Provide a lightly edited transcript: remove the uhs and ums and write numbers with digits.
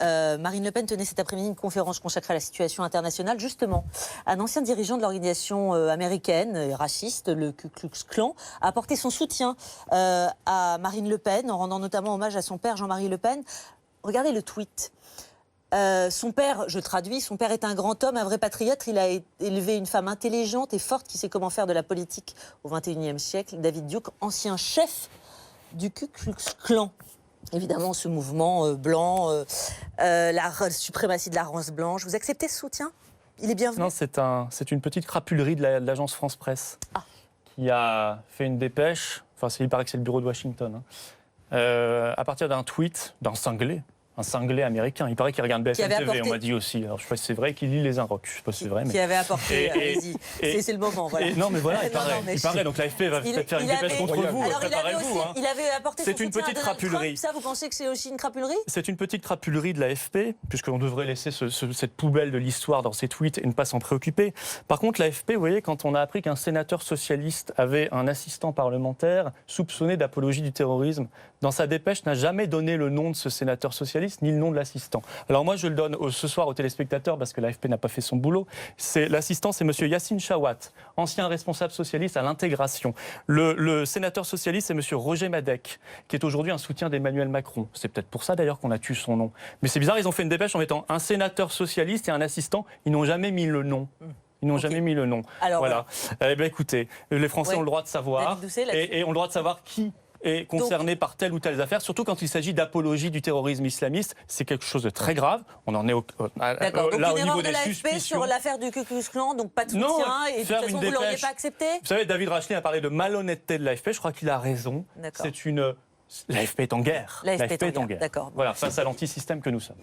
Marine Le Pen tenait cet après-midi une conférence consacrée à la situation internationale. Justement, un ancien dirigeant de l'organisation américaine raciste, le Ku Klux Klan, a apporté son soutien à Marine Le Pen, en rendant notamment hommage à son père Jean-Marie Le Pen. Regardez le tweet. Son père, je traduis, son père est un grand homme, un vrai patriote. Il a élevé une femme intelligente et forte qui sait comment faire de la politique au XXIe siècle. David Duke, ancien chef du Ku Klux Klan. Évidemment, ce mouvement blanc, la suprématie de la race blanche. Vous acceptez ce soutien? Il est bienvenu? Non, c'est une petite crapulerie de l'agence France Presse qui a fait une dépêche. Enfin, il paraît que c'est le bureau de Washington. À partir d'un tweet d'un cinglé. Un cinglé américain. Il paraît qu'il regarde BFM TV, on m'a dit aussi. Alors, je ne sais pas si c'est vrai qu'il lit les Inrocks. Je ne sais pas si c'est vrai. Qui avait apporté, allez-y. C'est le moment, voilà. Non, mais voilà, il paraît. Donc l'AFP va peut-être faire une dépêche contre vous. Alors, préparez-vous. il avait apporté son soutien à Donald Trump. Ça, vous pensez que c'est aussi une crapulerie? C'est une petite crapulerie de l'AFP, puisqu'on devrait laisser cette poubelle de l'histoire dans ses tweets et ne pas s'en préoccuper. Par contre, l'AFP, vous voyez, quand on a appris qu'un sénateur socialiste avait un assistant parlementaire soupçonné d'apologie du terrorisme, dans sa dépêche, n'a jamais donné le nom de ce sénateur socialiste, ni le nom de l'assistant. Alors moi, je le donne ce soir aux téléspectateurs, parce que l'AFP n'a pas fait son boulot. L'assistant, c'est M. Yassine Chawat, ancien responsable socialiste à l'intégration. Le sénateur socialiste, c'est M. Roger Madec, qui est aujourd'hui un soutien d'Emmanuel Macron. C'est peut-être pour ça, d'ailleurs, qu'on a tué son nom. Mais c'est bizarre, ils ont fait une dépêche en mettant un sénateur socialiste et un assistant. Ils n'ont jamais mis le nom. Ils n'ont jamais mis le nom. Alors, voilà. Eh bien, écoutez, les Français ont le droit de savoir. Et ont le droit de savoir qui est concerné par telle ou telle affaire, surtout quand il s'agit d'apologie du terrorisme islamiste. C'est quelque chose de très grave. On en est là au niveau des suspicions. Sur l'affaire du Ku Klux Klan, donc pas de soutien, et de toute façon, vous ne l'auriez pas accepté? Vous savez, David Rachlin a parlé de malhonnêteté de l'AFP. Je crois qu'il a raison. L'AFP est en guerre. L'AFP est en guerre. D'accord. Voilà, face à l'antisystème que nous sommes.